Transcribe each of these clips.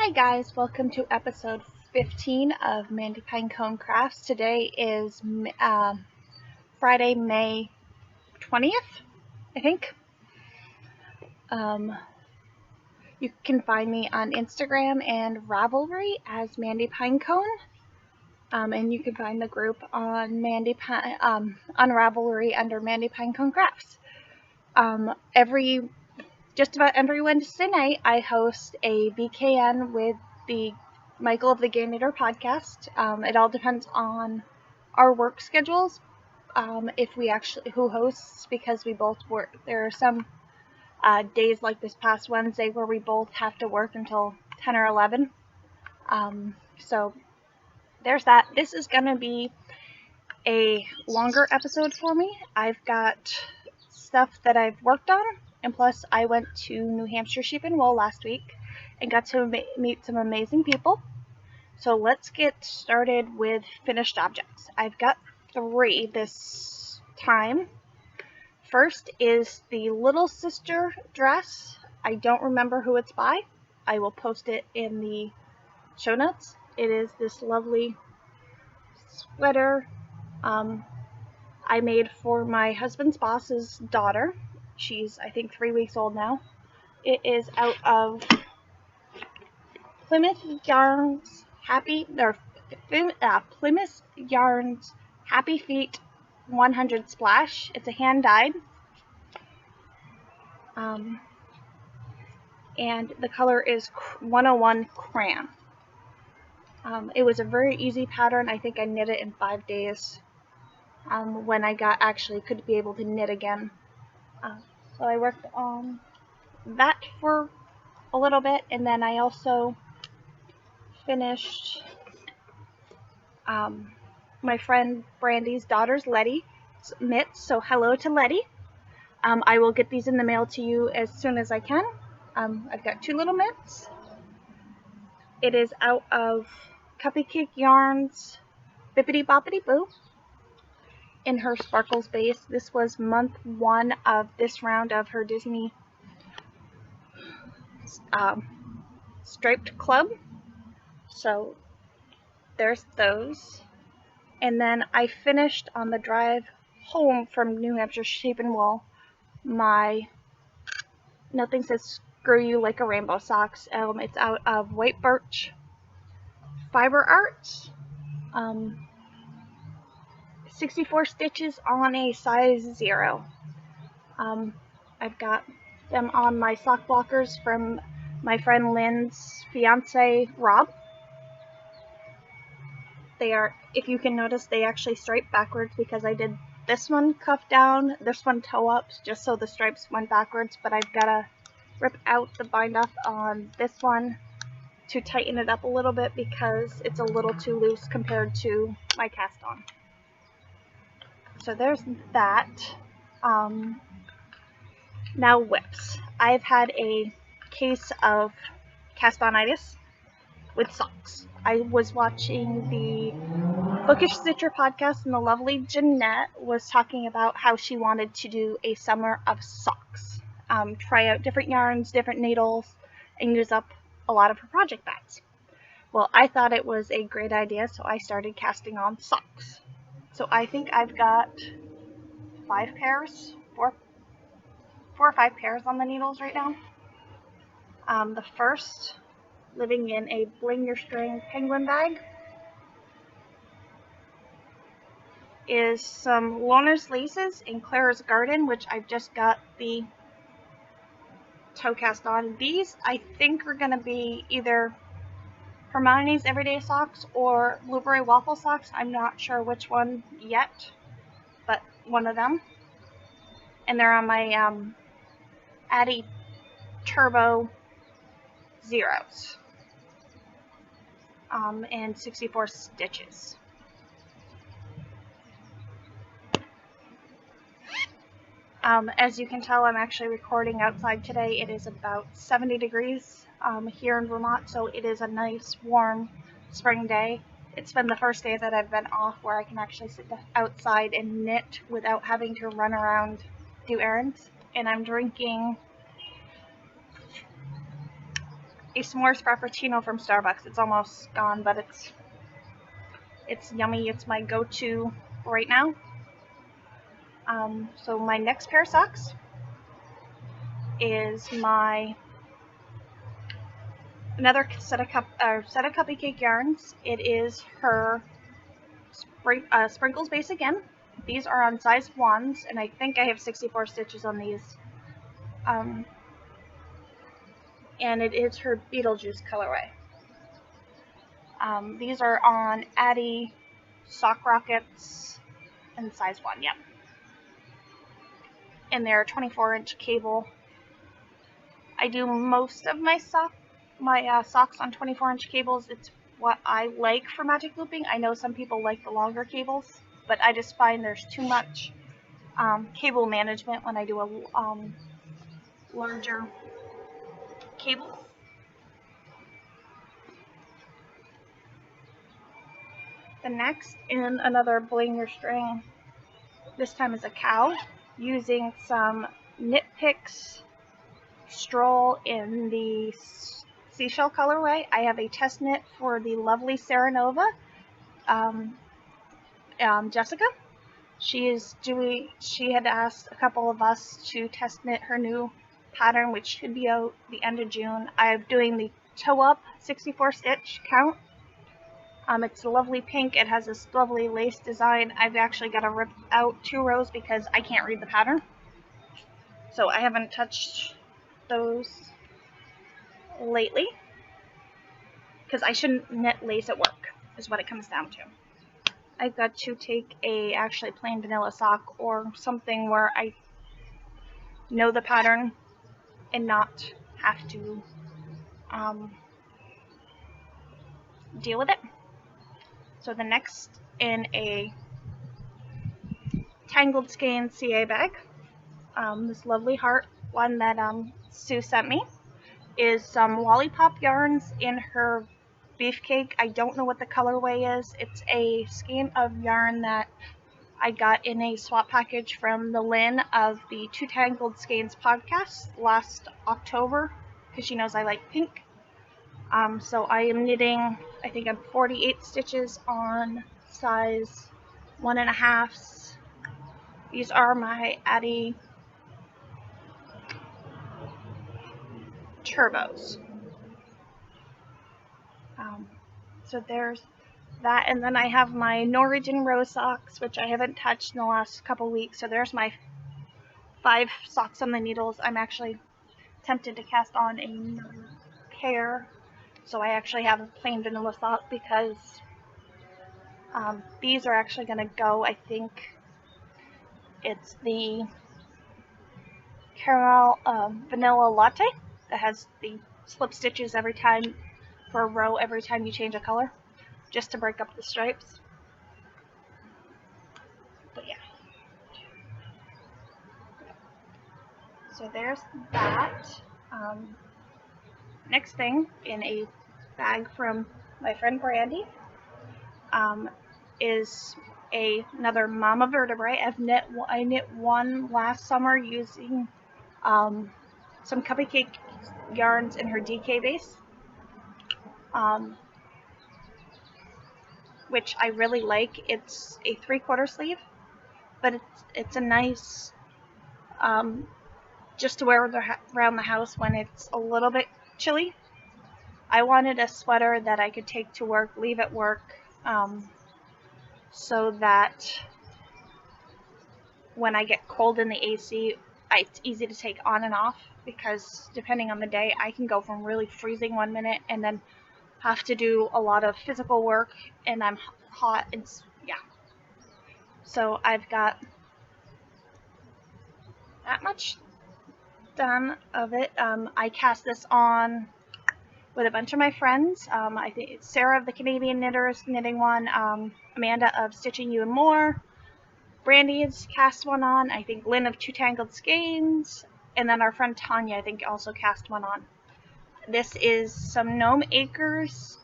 Hi guys, welcome to episode 15 of Mandy Pinecone Crafts. Today is Friday, May 20th, I think. You can find me on Instagram and Ravelry as Mandy Pinecone. And you can find the group on on Ravelry under Mandy Pinecone Crafts. Just about every Wednesday night, I host a VKN with the Michael of the Game Eater podcast. It all depends on our work schedules. If we actually who hosts, because we both work. There are some days like this past Wednesday where we both have to work until 10 or 11. So there's that. This is gonna be a longer episode for me. I've got stuff that I've worked on. And plus, I went to New Hampshire Sheep and Wool last week and got to meet some amazing people. So let's get started with finished objects. I've got 3 this time. First is the Little Sister dress. I don't remember who it's by. I will post it in the show notes. It is this lovely sweater I made for my husband's boss's daughter. She's, I think, 3 weeks old now. It is out of Plymouth Yarns Happy Feet 100 Splash. It's a hand dyed, and the color is 101 Crayon. It was a very easy pattern. I think I knit it in 5 days. When I could be able to knit again. So I worked on that for a little bit, and then I also finished my friend Brandy's daughter's Letty's mitts, so hello to Letty. I will get these in the mail to you as soon as I can. I've got 2 little mitts. It is out of Cupcake Yarns Bippity Boppity Boo. In her Sparkles base. This was month 1 of this round of her Disney striped club. So there's those. And then I finished on the drive home from New Hampshire Sheep and Wool my Nothing Says Screw You Like a Rainbow socks. It's out of White Birch Fiber Arts. 64 stitches on a size 0. I've got them on my sock blockers from my friend Lynn's fiance, Rob. They are, if you can notice, they actually stripe backwards because I did this one cuff down, this one toe up, just so the stripes went backwards, but I've got to rip out the bind off on this one to tighten it up a little bit because it's a little too loose compared to my cast on. So there's that. Now whips. I've had a case of cast-on-itis with socks. I was watching the Bookish Stitcher podcast, and the lovely Jeanette was talking about how she wanted to do a summer of socks. Try out different yarns, different needles, and use up a lot of her project bags. Well, I thought it was a great idea, so I started casting on socks. So I think I've got 5 pairs, 4 or 5 pairs on the needles right now. The first, living in a Bling Your String penguin bag, is some Lorna's Laces in Clara's Garden, which I've just got the toe cast on. These, I think, are going to be either Hermione's Everyday Socks or Blueberry Waffle Socks. I'm not sure which one yet, but one of them. And they're on my Addy Turbo Zeros. And 64 stitches. As you can tell, I'm actually recording outside today. It is about 70 degrees here in Vermont, so it is a nice, warm spring day. It's been the first day that I've been off where I can actually sit outside and knit without having to run around, do errands. And I'm drinking a s'mores frappuccino from Starbucks. It's almost gone, but it's yummy. It's my go-to right now. So my next pair of socks is another set of cupcake yarns. It is her sprinkles base again. These are on size 1s, and I think I have 64 stitches on these. And it is her Beetlejuice colorway. These are on Addie Sock Rockets in size 1, yep. And they're 24-inch cable. I do most of my socks on 24-inch cables. It's what I like for magic looping. I know some people like the longer cables, but I just find there's too much cable management when I do a larger cable. The next, in another bling your string, this time is a cow, using some Knit Picks Stroll in the seashell colorway. I have a test knit for the lovely Sarah Nova, Jessica. She had asked a couple of us to test knit her new pattern, which should be out the end of June. I'm doing the toe up 64 stitch count. It's a lovely pink. It has this lovely lace design. I've actually got to rip out 2 rows because I can't read the pattern. So I haven't touched those lately. Because I shouldn't knit lace at work, is what it comes down to. I've got to take a actually plain vanilla sock or something where I know the pattern and not have to deal with it. So the next, in a Tangled Skein CA bag, this lovely heart one that Sue sent me, is some Lollipop yarns in her Beefcake. I don't know what the colorway is. It's a skein of yarn that I got in a swap package from the Lynn of the Two Tangled Skeins podcast last October, because she knows I like pink. So I am knitting, I think I'm 48 stitches on size 1.5. These are my Addie Turbos. So there's that, and then I have my Norwegian Rose socks, which I haven't touched in the last couple weeks. So there's my 5 socks on the needles. I'm actually tempted to cast on another pair. So I actually have a plain vanilla sock because these are actually going to go, I think it's the caramel vanilla latte that has the slip stitches every time for a row every time you change a color, just to break up the stripes. But yeah. So there's that. Next thing, in a bag from my friend Brandy, is another Mama Vertebrae. I knit one last summer using some cupcake yarns in her DK base, which I really like. It's a 3/4 sleeve, but it's a nice just to wear around the house when it's a little bit chilly. I wanted a sweater that I could take to work, leave at work, so that when I get cold in the AC, it's easy to take on and off, because depending on the day, I can go from really freezing one minute and then have to do a lot of physical work and I'm hot and yeah. So I've got that much done of it. I cast this on with a bunch of my friends. I think it's Sarah of the Canadian Knitters knitting one, Amanda of Stitching You and More, Brandy has cast one on, I think Lynn of Two Tangled Skeins, and then our friend Tanya, I think, also cast one on. This is some Gnome Acres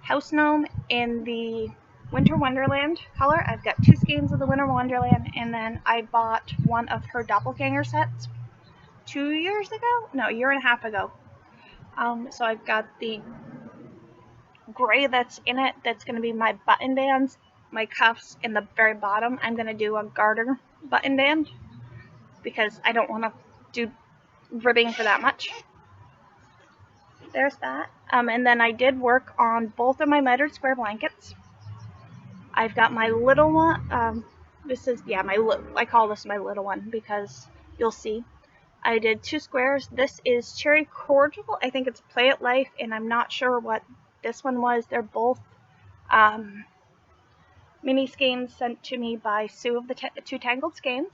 House Gnome in the Winter Wonderland color. I've got 2 skeins of the Winter Wonderland, and then I bought one of her doppelganger sets 2 years ago? No, a year and a half ago. So I've got the gray that's in it, that's going to be my button bands, my cuffs, and the very bottom I'm going to do a garter button band because I don't want to do ribbing for that much. There's that. And then I did work on both of my mitered square blankets. I've got my little one. This is, yeah, I call this my little one because you'll see. I did 2 squares. This is Cherry Cordial. I think it's Play It Life, and I'm not sure what this one was. They're both mini skeins sent to me by Sue of the Two Tangled Skeins.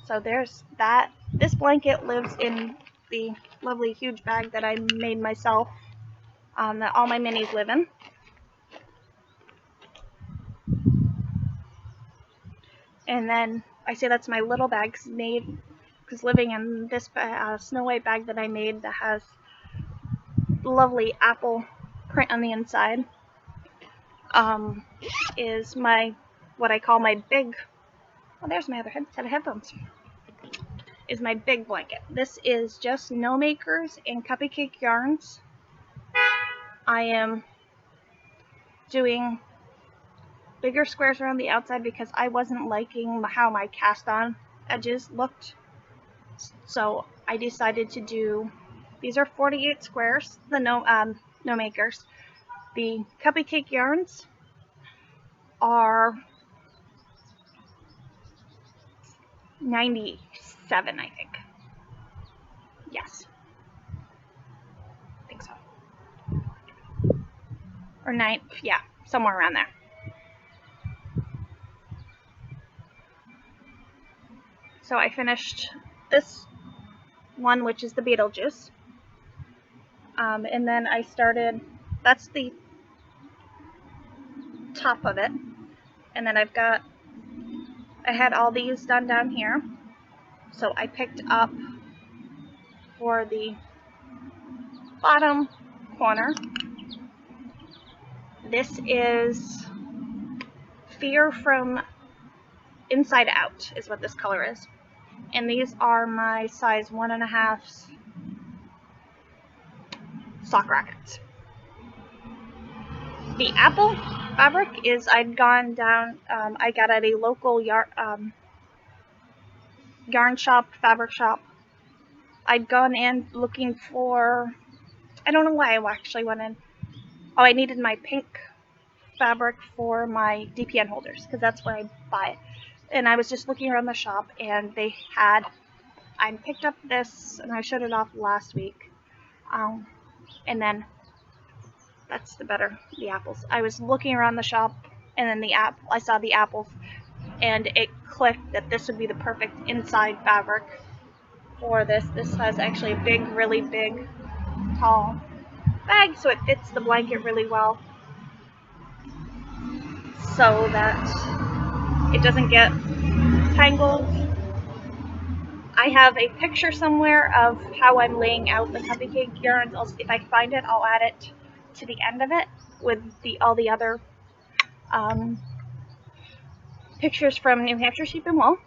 So there's that. This blanket lives in the lovely huge bag that I made myself, that all my minis live in. And then I say that's my little bag because living in this Snow White bag that I made that has lovely apple print on the inside, is what I call my big, oh, there's my other set of headphones, is my big blanket. This is just No Makers and Cupcake yarns. I am doing bigger squares around the outside because I wasn't liking how my cast on edges looked. So I decided to do, these are 48 squares, the No Makers. The Cupcake yarns are 97, I think. Yes. I think so. Or 9, yeah, somewhere around there. So I finished this one, which is the Beetlejuice. And then I started, that's the top of it. And then I had all these done down here. So I picked up for the bottom corner. This is Fear from Inside Out is what this color is. And these are my size 1.5 sock rackets. The apple fabric is I'd gone down, I got at a local yarn shop, fabric shop. I'd gone in looking for, I don't know why I actually went in. Oh, I needed my pink fabric for my DPN holders because that's where I buy it. And I was just looking around the shop and they had, I picked up this and I showed it off last week. And then that's the apples. I was looking around the shop and then I saw the apples and it clicked that this would be the perfect inside fabric for this. This has actually a big, really big, tall bag, so it fits the blanket really well so that it doesn't get tangled. I have a picture somewhere of how I'm laying out the Cupcake yarns. If I find it, I'll add it to the end of it with all the other pictures from New Hampshire Sheep and Wool.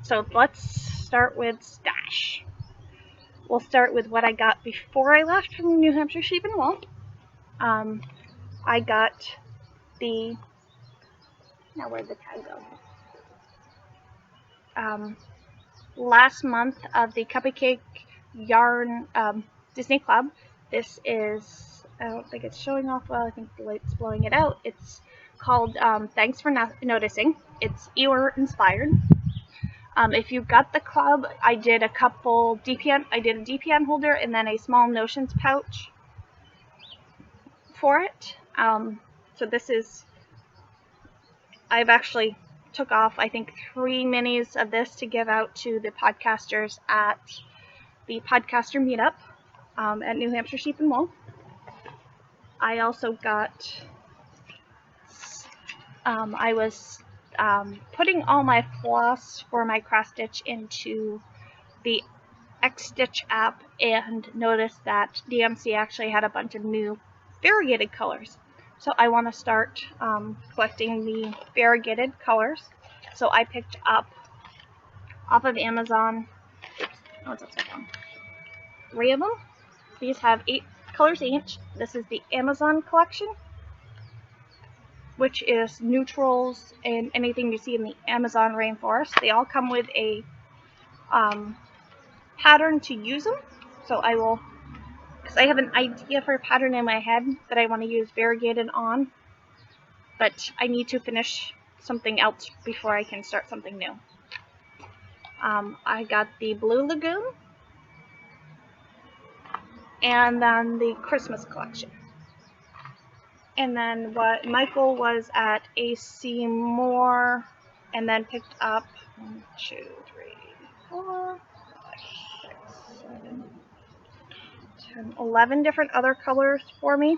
So let's start with stash. We'll start with what I got before I left from New Hampshire Sheep and Wool. I got now where'd the tag go? Last month of the Cupcake Yarn Disney Club. This is, I don't think it's showing off well, I think the light's blowing it out. It's called Thanks for Noticing. It's Eeyore inspired. If you got the club, I did a couple DPN, I did a DPN holder and then a small notions pouch for it. So this is, I've actually took off, I think, 3 minis of this to give out to the podcasters at the podcaster meetup at New Hampshire Sheep and Wool. I also got, I was putting all my floss for my cross stitch into the X-Stitch app and noticed that DMC actually had a bunch of new variegated colors. So I want to start collecting the variegated colors. So I picked up off of Amazon, oops, oh, it's upside down. 3 of them. These have 8 colors each. This is the Amazon collection, which is neutrals and anything you see in the Amazon rainforest. They all come with a pattern to use them. So I will, because I have an idea for a pattern in my head that I want to use variegated on, but I need to finish something else before I can start something new. I got the Blue Lagoon, and then the Christmas collection. And then what Michael was at AC Moore and then picked up 1, 2, 3, 4, 5, 6, 7, 10, 11 different other colors for me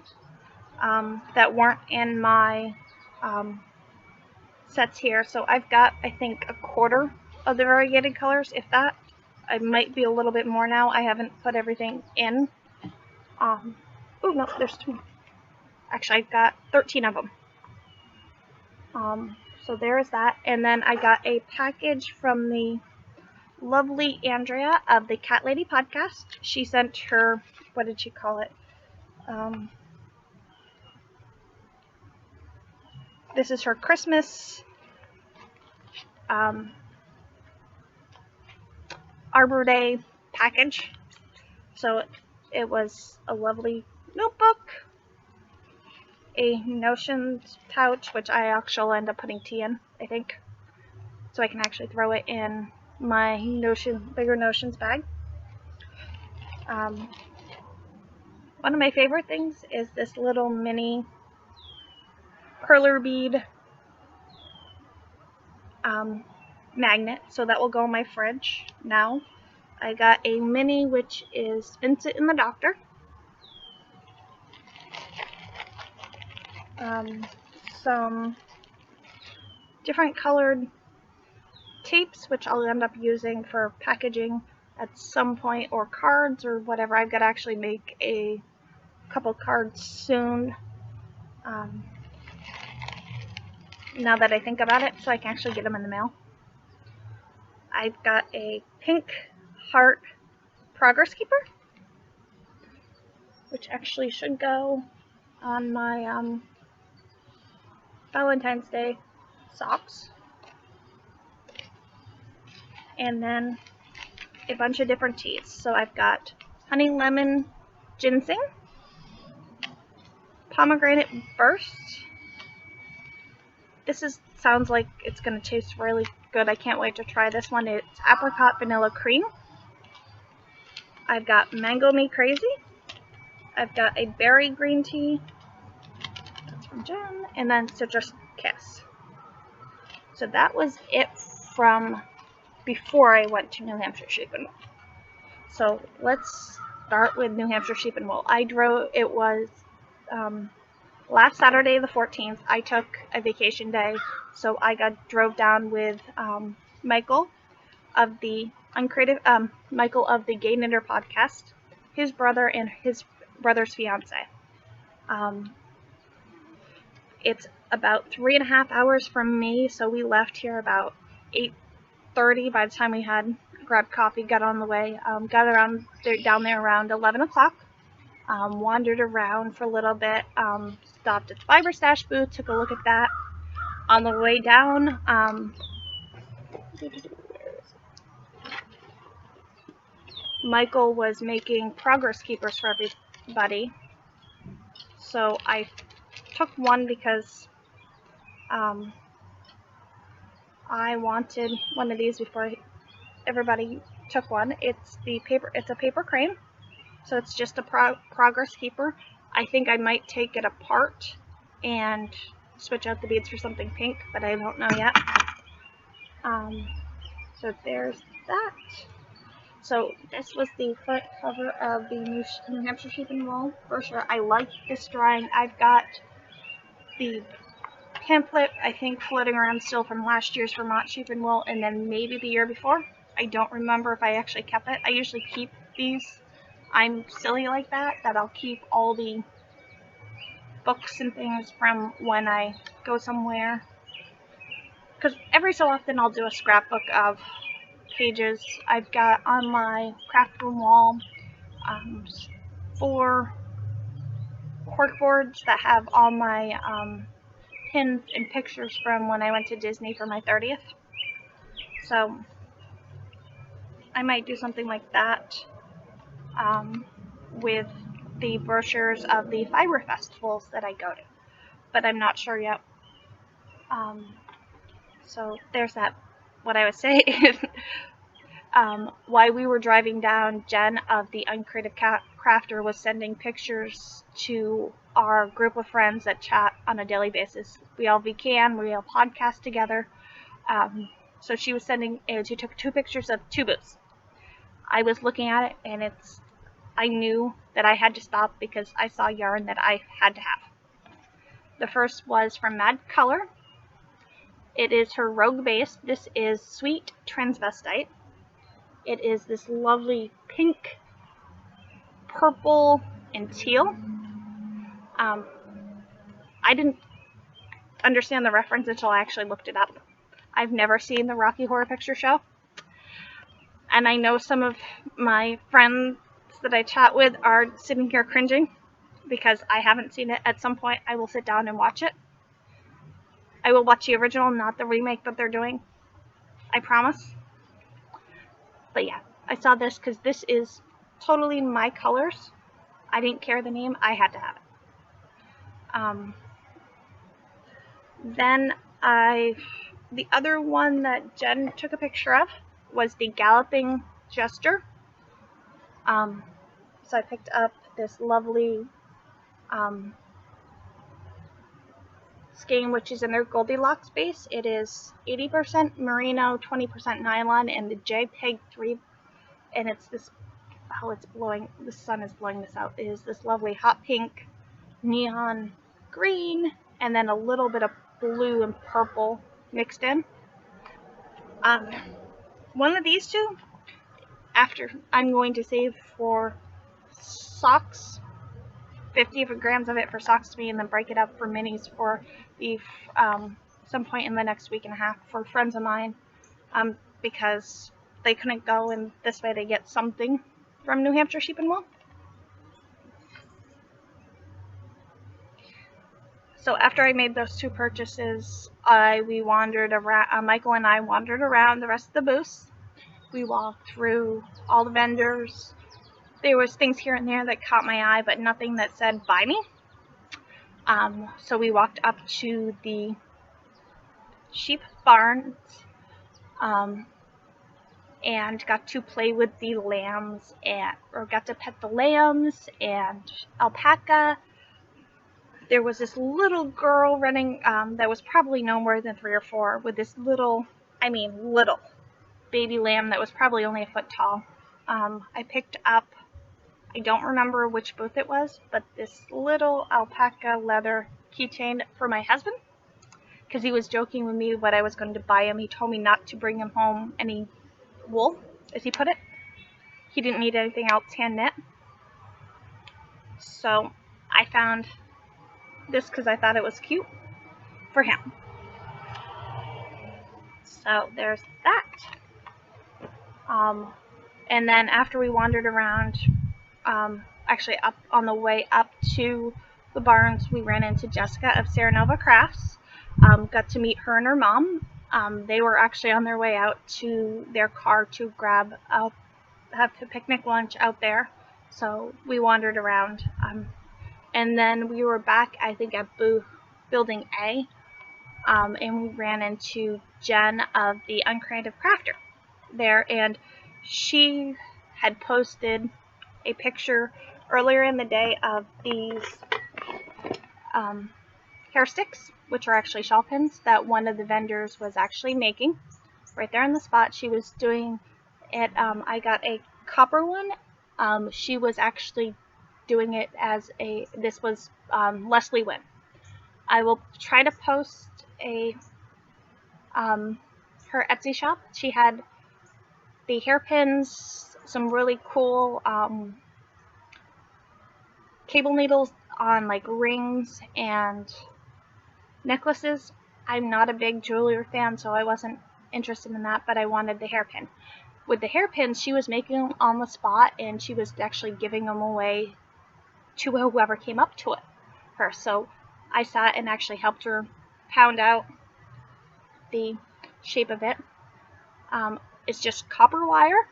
that weren't in my sets here. So I've got, I think, a quarter of the variegated colors, if that. I might be a little bit more now. I haven't put everything in. Oh no, there's 2. Actually, I've got 13 of them. So there's that. And then I got a package from the lovely Andrea of the Cat Lady podcast. She sent her, what did she call it? This is her Christmas Arbor Day package. So it was a lovely notebook, a Notions pouch, which I actually end up putting tea in, I think, so I can actually throw it in my bigger Notions bag. One of my favorite things is this little mini perler bead magnet, so that will go in my fridge now. I got a mini, which is Vincent and the Doctor. Some different colored tapes, which I'll end up using for packaging at some point, or cards or whatever. I've got to actually make a couple cards soon, now that I think about it, so I can actually get them in the mail. I've got a pink heart progress keeper, which actually should go on my Valentine's Day socks. And then a bunch of different teas. So I've got honey lemon ginseng, pomegranate burst. This sounds like it's going to taste really good. I can't wait to try this one. It's apricot vanilla cream. I've got mango me crazy. I've got a berry green tea. That's from Jen. And then citrus kiss. So that was it from before I went to New Hampshire Sheep and Wool. So let's start with New Hampshire Sheep and Wool. It was last Saturday the 14th. I took a vacation day, so I drove down with Michael of the Michael of the Gay Knitter podcast, his brother and his brother's fiance. It's about 3.5 hours from me, so we left here about 8:30 by the time we had grabbed coffee, got on the way, got down there around 11 o'clock, wandered around for a little bit, stopped at the Fiber Stash booth, took a look at that. On the way down, Michael was making progress keepers for everybody, so I took one because I wanted one of these before everybody took one. It's a paper crane, so it's just a progress keeper. I think I might take it apart and switch out the beads for something pink, but I don't know yet. So there's that. So this was the front cover of the New Hampshire Sheep and Wool brochure. I like this drawing. I've got the pamphlet, I think, floating around still from last year's Vermont Sheep and Wool, and then maybe the year before. I don't remember if I actually kept it. I usually keep these. I'm silly like that I'll keep all the books and things from when I go somewhere. Because every so often I'll do a scrapbook of pages. I've got on my craft room wall 4 cork boards that have all my pins and pictures from when I went to Disney for my 30th. So I might do something like that with the brochures of the fiber festivals that I go to, but I'm not sure yet. So there's that. What I would say is while we were driving down, Jen of the Uncreative Crafter was sending pictures to our group of friends that chat on a daily basis. We all VCan, we all podcast together. So she was sending, and she took 2 pictures of 2 booths. I was looking at it, and I knew that I had to stop because I saw yarn that I had to have. The first was from Mad Color. It is her Rogue base. This is Sweet Transvestite. It is this lovely pink, purple, and teal. I didn't understand the reference until I actually looked it up. I've never seen the Rocky Horror Picture Show. And I know some of my friends that I chat with are sitting here cringing because I haven't seen it. At some point, I will sit down and watch it. I will watch the original, not the remake that they're doing. I promise. But yeah, I saw this because this is totally my colors. I didn't care the name. I had to have it. Then the other one that Jen took a picture of was the Galloping Jester. So I picked up this lovely skein, which is in their Goldilocks base. It is 80% merino, 20% nylon, and the JPEG 3, and it's this, oh, it's blowing, the sun is blowing this out, it is this lovely hot pink, neon green, and then a little bit of blue and purple mixed in. One of these 2, after, I'm going to save for socks, 50 grams of it for socks to me, and then break it up for minis for the some point in the next week and a half for friends of mine, because they couldn't go, and this way they get something from New Hampshire Sheep and Wool. So after I made those 2 purchases, we wandered around. Michael and I wandered around the rest of the booths. We walked through all the vendors. There was things here and there that caught my eye, but nothing that said buy me. So we walked up to the sheep barns and got to play with the lambs, or got to pet the lambs and alpaca. There was this little girl running that was probably no more than 3 or 4 with this little baby lamb that was probably only a foot tall. I picked up, I don't remember which booth it was, but this little alpaca leather keychain for my husband, because he was joking with me what I was going to buy him. He told me not to bring him home any wool, as he put it. He didn't need anything else hand knit. So I found this because I thought it was cute for him. So there's that. And then after we wandered around, actually up on the way up to the barns, we ran into Jessica of Serenova Crafts. Got to meet her and her mom. They were actually on their way out to their car to grab have a picnic lunch out there. So we wandered around. And then we were back, I think, at Building A. And we ran into Jen of the Uncreative Crafter there, and she had posted a picture earlier in the day of these hair sticks, which are actually shawl pins, that one of the vendors was actually making right there on the spot. She was doing it. I got a copper one. She was actually doing it as this was Leslie Wynn. I will try to post her Etsy shop. She had the hairpins, some really cool cable needles on like rings and necklaces. I'm not a big jewelry fan, so I wasn't interested in that, but I wanted the hairpin. with the hairpins, she was making them on the spot, and she was actually giving them away to whoever came up to her. So I sat and actually helped her pound out the shape of it. It's just copper wire,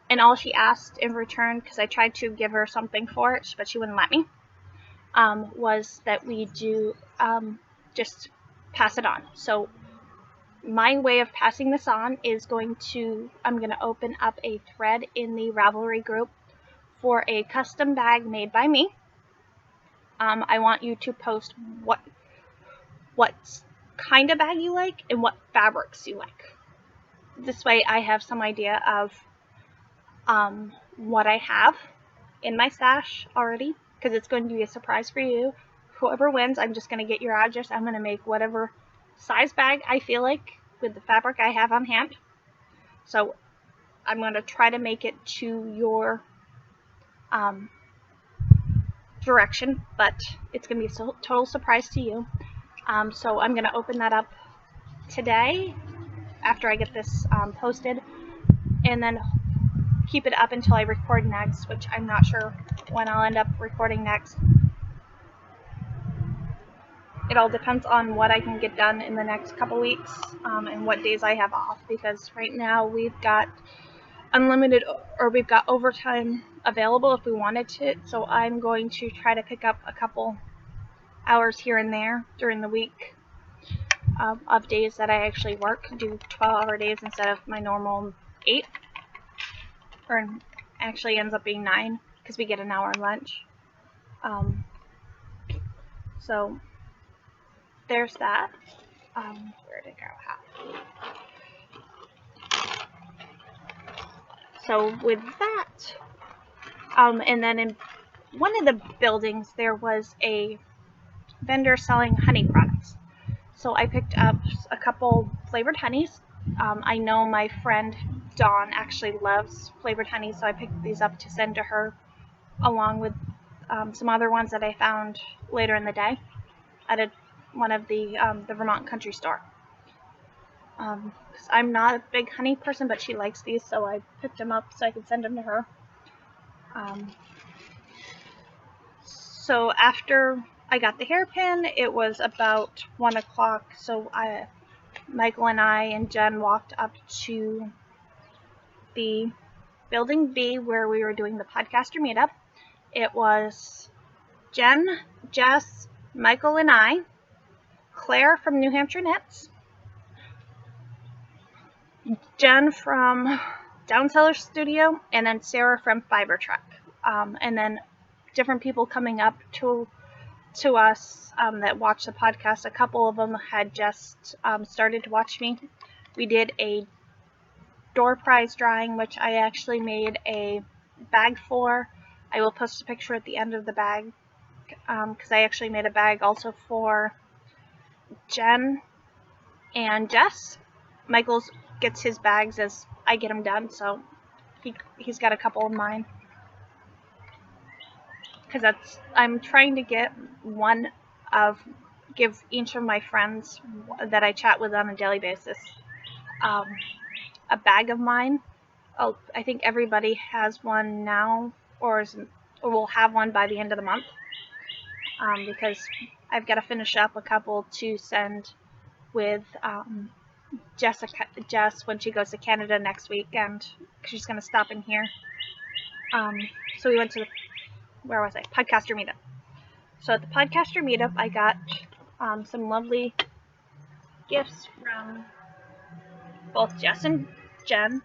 and all she asked in return, because I tried to give her something for it, but she wouldn't let me, was that we do just pass it on. So my way of passing this on is I'm going to open up a thread in the Ravelry group for a custom bag made by me. I want you to post what kind of bag you like and what fabrics you like. This way I have some idea of what I have in my stash already, because it's going to be a surprise for you. Whoever wins, I'm just going to get your address. I'm going to make whatever size bag I feel like with the fabric I have on hand. So I'm going to try to make it to your direction, but it's going to be a total surprise to you. So I'm going to open that up today after I get this posted, and then keep it up until I record next, which I'm not sure when I'll end up recording next. It all depends on what I can get done in the next couple weeks, and what days I have off, because right now we've got we've got overtime available if we wanted to, so I'm going to try to pick up a couple hours here and there during the week of days that I actually work, do 12-hour days instead of my normal 8, or actually ends up being 9 because we get an hour lunch. So there's that. Where did it go? So with that, and then in one of the buildings there was a vendor selling honey products. So I picked up a couple flavored honeys. I know my friend Dawn actually loves flavored honey, so I picked these up to send to her, along with some other ones that I found later in the day at one of the Vermont Country Store. I'm not a big honey person, but she likes these, so I picked them up so I could send them to her. So after I got the hairpin, it was about 1 o'clock, so Michael and I and Jen walked up to the Building B where we were doing the podcaster meetup. It was Jen, Jess, Michael and I, Claire from New Hampshire Knits, Jen from Down Cellar Studio, and then Sarah from Fiber Truck. And then different people coming up to us that watch the podcast. A couple of them had just started to watch me. We did a door prize drawing, which I actually made a bag for. I will post a picture at the end of the bag, because I actually made a bag also for Jen and Jess. Michael's gets his bags as I get them done, so he's got a couple of mine. Because I'm trying to give each of my friends that I chat with on a daily basis a bag of mine. I think everybody has one now, or will have one by the end of the month, because I've got to finish up a couple to send with Jess when she goes to Canada next weekend. She's going to stop in here. So we went to Podcaster Meetup. So at the Podcaster Meetup, I got some lovely gifts from both Jess and Jen.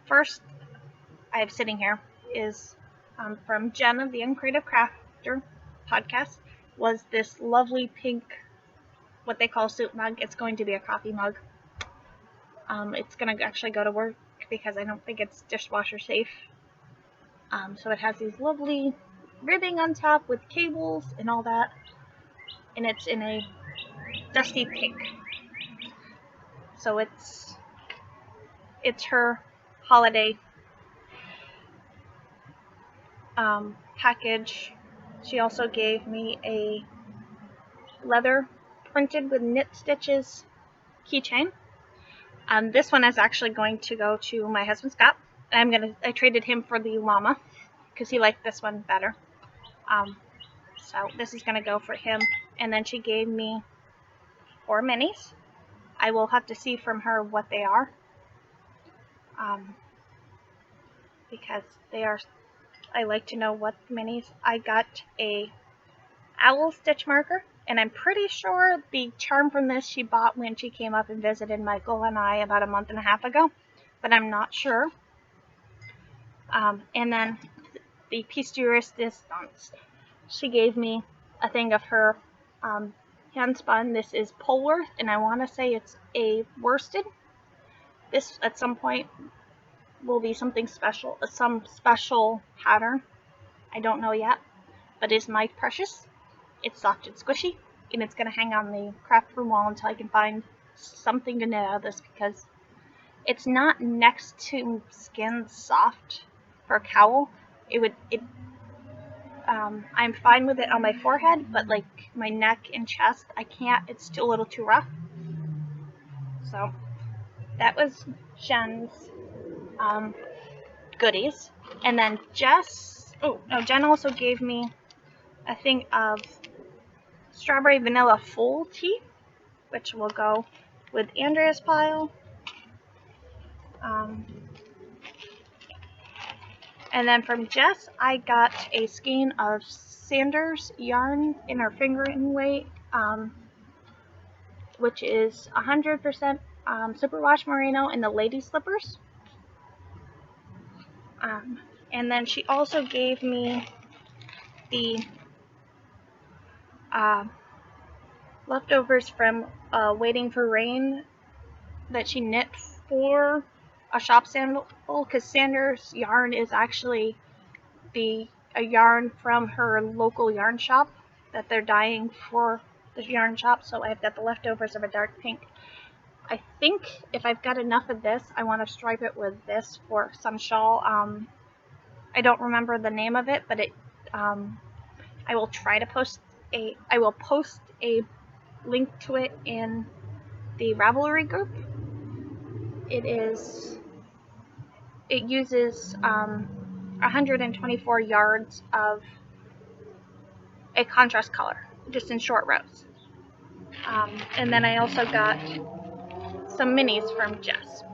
First, I have sitting here is from Jen of the Uncreative Crafter podcast, was this lovely pink, what they call soup mug. It's going to be a coffee mug. It's going to actually go to work because I don't think it's dishwasher safe. So it has these lovely ribbing on top with cables and all that, and it's in a dusty pink. So it's her holiday package. She also gave me a leather printed with knit stitches keychain. This one is actually going to go to my husband Scott. I traded him for the llama because he liked this one better. So this is going to go for him. And then she gave me 4 minis. I will have to see from her what they are. Because I like to know what minis. I got a owl stitch marker, and I'm pretty sure the charm from this she bought when she came up and visited Michael and I about a month and a half ago, but I'm not sure. And then the piece de resistance. She gave me a thing of her hand spun. This is Polworth, and I want to say it's a worsted. This at some point will be something special, some special pattern. I don't know yet, but it's my precious. It's soft and squishy, and it's going to hang on the craft room wall until I can find something to knit out of this, because it's not next to skin soft for a cowl. I'm fine with it on my forehead, but like my neck and chest, I can't. It's still a little too rough. So that was Jen's goodies. And then Jen also gave me a thing of strawberry vanilla full tea, which will go with Andrea's pile. And then from Jess, I got a skein of Sanders yarn in her fingering weight, which is 100% superwash merino in the lady slippers. And then she also gave me the leftovers from Waiting for Rain that she knit for a shop sample, because Sanders yarn is actually a yarn from her local yarn shop that they're dyeing for the yarn shop. So I've got the leftovers of a dark pink. I think if I've got enough of this, I want to stripe it with this for some shawl. I don't remember the name of it, but I will try to post a link to it in the Ravelry group. It uses 124 yards of a contrast color, just in short rows. And then I also got some minis from Jess.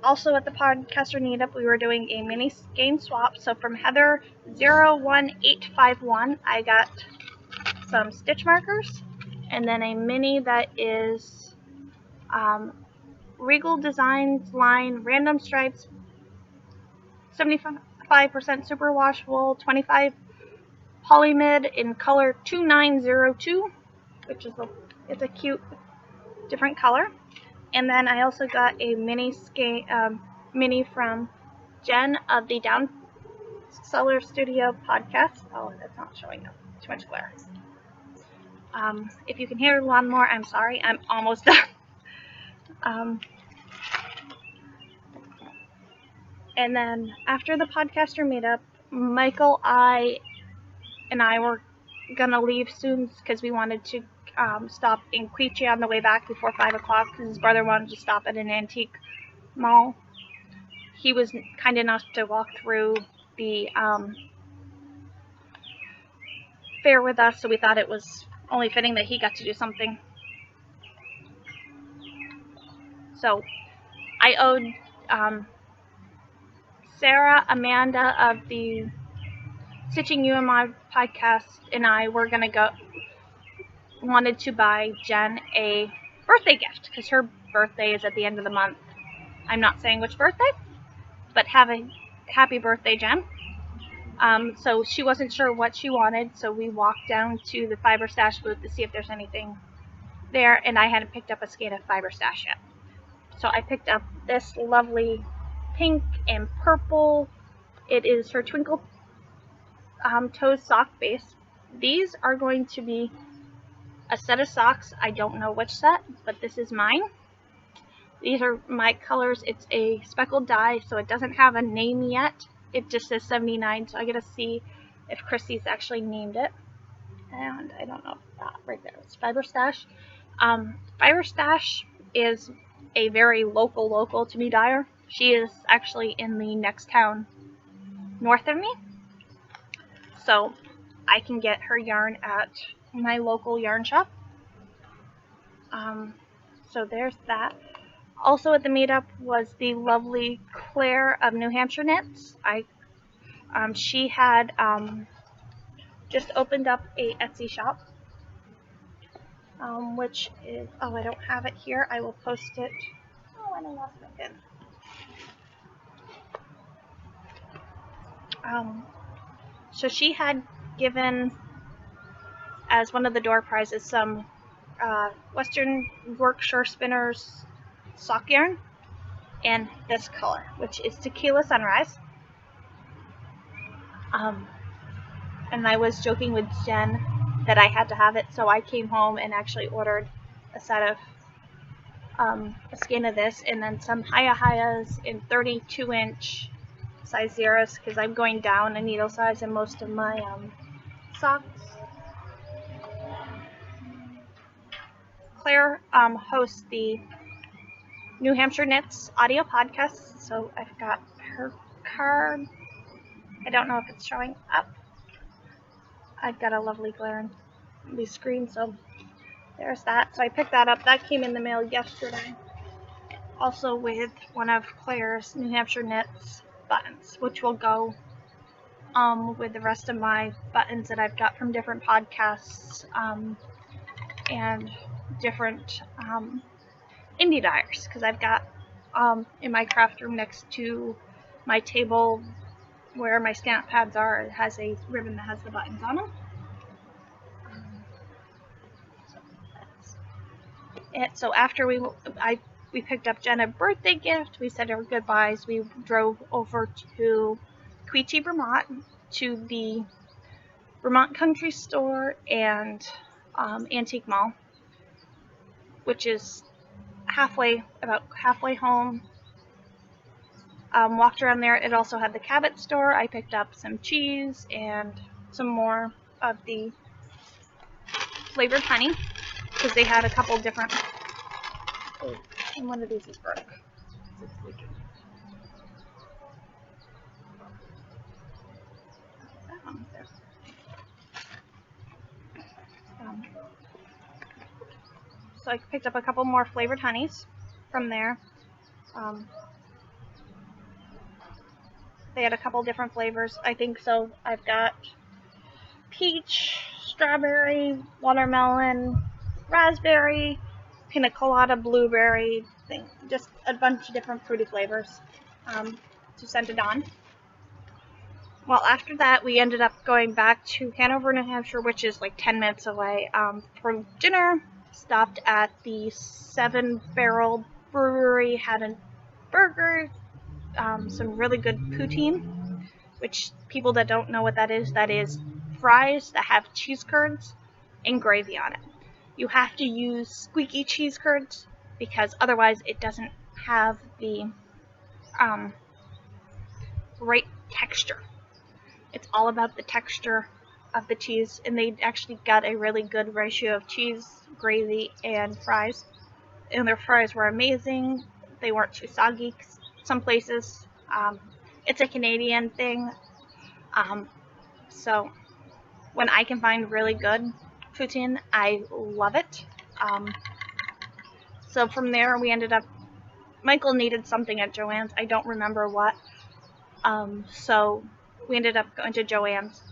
Also at the podcaster meetup, we were doing a mini skein swap. So from Heather 01851, I got some stitch markers, and then a mini that is Regal Designs line random stripes, 75% superwash wool, 25 polymid in color 2902, which is a cute different color. And then I also got a mini from Jen of the Down Cellar Studio podcast. Oh, that's not showing up. Too much glare. If you can hear a lawnmower, I'm sorry. I'm almost done. And then after the podcaster meetup, Michael, and I were gonna leave soon because we wanted to stop in Queechee on the way back before 5 o'clock because his brother wanted to stop at an antique mall. He was kind enough to walk through the fair with us, so we thought it was only fitting that he got to do something. So I owed Sarah, Amanda of the Stitching You and My podcast, and I were wanted to buy Jen a birthday gift because her birthday is at the end of the month. I'm not saying which birthday, but have a happy birthday, Jen. So she wasn't sure what she wanted, so we walked down to the Fiber Stash booth to see if there's anything there, and I hadn't picked up a skein of Fiber Stash yet. So I picked up this lovely pink and purple. It is her Twinkle Toes sock base. These are going to be a set of socks. I don't know which set, but this is mine. These are my colors. It's a speckled dye, so it doesn't have a name yet. It just says 79, so I gotta see if Chrissy's actually named it. And I don't know if that right there. It's Fiber Stash. Fire Stash is a very local to me dyer. She is actually in the next town north of me, so I can get her yarn at my local yarn shop. So there's that. Also at the meetup was the lovely Claire of New Hampshire Knits. She had just opened up a Etsy shop, which is, oh, I don't have it here. I will post it. Oh, and I lost my pin. So she had given as one of the door prizes some Western Yorkshire Spinners sock yarn in this color, which is Tequila Sunrise. And I was joking with Jen that I had to have it, so I came home and actually ordered a set of a skein of this, and then some Hayas in 32-inch size zeros, because I'm going down a needle size in most of my socks. Claire hosts the New Hampshire Knits audio podcast, so I've got her card. I don't know if it's showing up. I've got a lovely glare on the screen, so there's that. So I picked that up. That came in the mail yesterday. Also with one of Claire's New Hampshire Knits buttons, which will go with the rest of my buttons that I've got from different podcasts and different indie dyers, because I've got in my craft room next to my table where my stamp pads are, it has a ribbon that has the buttons on them. So that's it. So after we picked up Jen a birthday gift, we said our goodbyes, we drove over to Quechee, Vermont, to the Vermont Country Store and Antique Mall, which is about halfway home. Walked around there. It also had the Cabot store. I picked up some cheese and some more of the flavored honey, because they had a couple different. Oh, and one of these is broke. It's leaking. So I picked up a couple more flavored honeys from there. They had a couple different flavors, I think. So I've got peach, strawberry, watermelon, raspberry, pina colada, blueberry, just a bunch of different fruity flavors to send it on. Well, after that, we ended up going back to Hanover, New Hampshire, which is like 10 minutes away, for dinner. Stopped at the 7 Barrel Brewery, had a burger, some really good poutine, which people that don't know what that is fries that have cheese curds and gravy on it. You have to use squeaky cheese curds, because otherwise it doesn't have the right texture. It's all about the texture of the cheese, and they actually got a really good ratio of cheese, gravy, and fries. And their fries were amazing. They weren't too soggy. Some places, it's a Canadian thing. So when I can find really good poutine, I love it. So from there, we ended up, Michael needed something at Joann's. I don't remember what. So we ended up going to Joann's.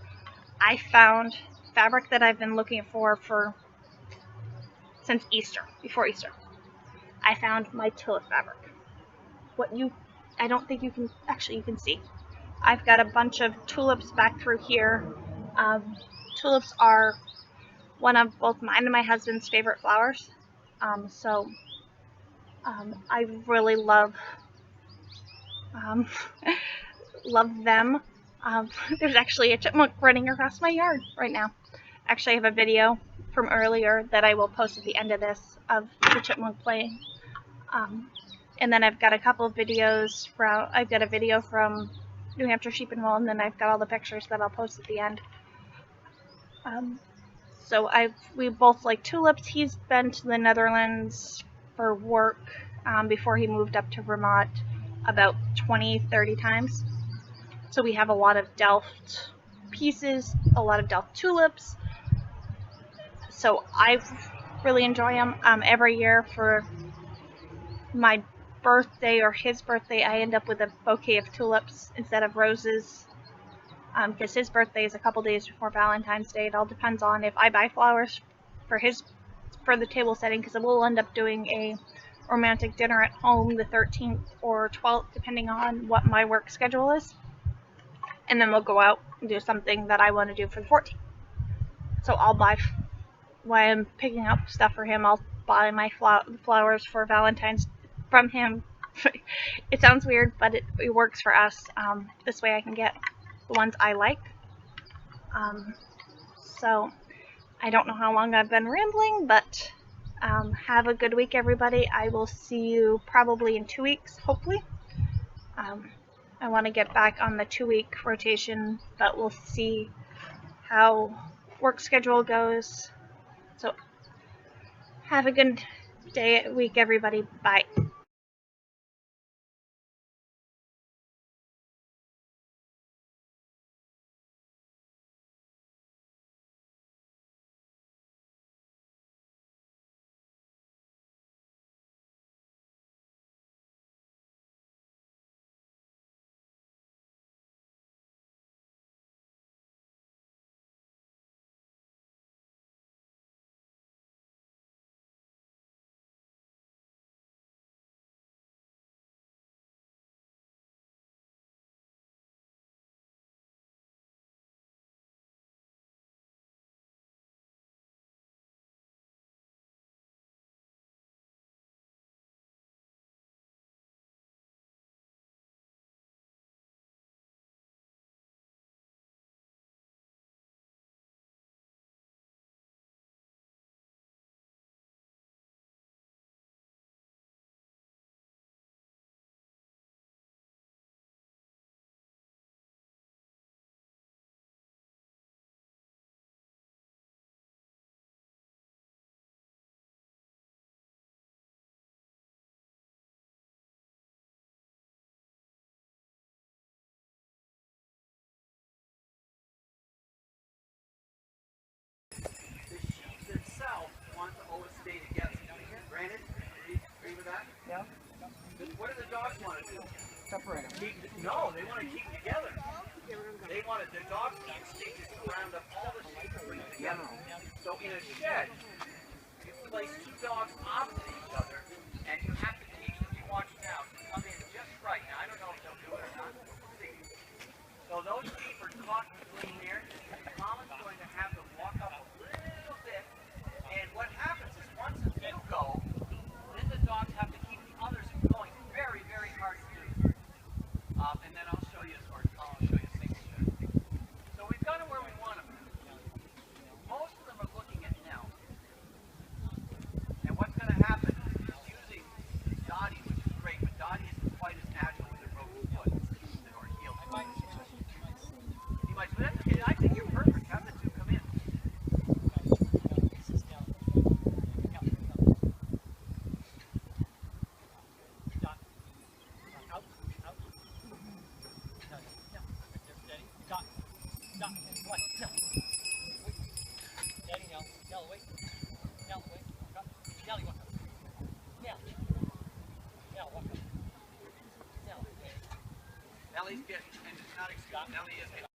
I found fabric that I've been looking for since Easter, before Easter. I found my tulip fabric. I don't think you can see. I've got a bunch of tulips back through here. Tulips are one of both mine and my husband's favorite flowers. I really love them. There's actually a chipmunk running across my yard right now. Actually, I have a video from earlier that I will post at the end of this of the chipmunk playing. And then I've got a couple of videos I've got a video from New Hampshire Sheep and Wool, and then I've got all the pictures that I'll post at the end. So we both like tulips. He's been to the Netherlands for work before he moved up to Vermont about 20-30 times. So we have a lot of Delft pieces, a lot of Delft tulips. So I really enjoy them. Every year for my birthday or his birthday, I end up with a bouquet of tulips instead of roses. Because his birthday is a couple days before Valentine's Day. It all depends on if I buy flowers for the table setting, because we'll end up doing a romantic dinner at home the 13th or 12th, depending on what my work schedule is. And then we'll go out and do something that I want to do for the 14th. So I'll buy, while I'm picking up stuff for him, I'll buy my flowers for Valentine's from him. It sounds weird, but it works for us. This way I can get the ones I like. So I don't know how long I've been rambling, but have a good week, everybody. I will see you probably in 2 weeks, hopefully. I want to get back on the 2-week rotation, but we'll see how work schedule goes. So have a good week, everybody. Bye. Yeah. What do the dogs want to do? Separate them. No, they want to keep them together. They want the dogs' instinct is to round up all the sheep and bring them together. So in a shed, you place 2 dogs opposite each other, and you have to teach them. You watch now to come in just right. Now I don't know if they'll do it or not. We'll see. So those sheep are caught between there. Mama's going to have them walk up a little bit, and what happens is once you go, then the dogs have to keep the others going. Very, very hard to do. And then I'll show you single shed. So we've got them where we want them. Most of them are looking at Nell. And what's going to happen is using Dottie, which is great, but Dottie isn't quite as agile with her broken foot or heel. He might, but that's okay. I think you're perfect. Have the 2 come in. Nellie's getting, and it's not excused, Nellie is getting.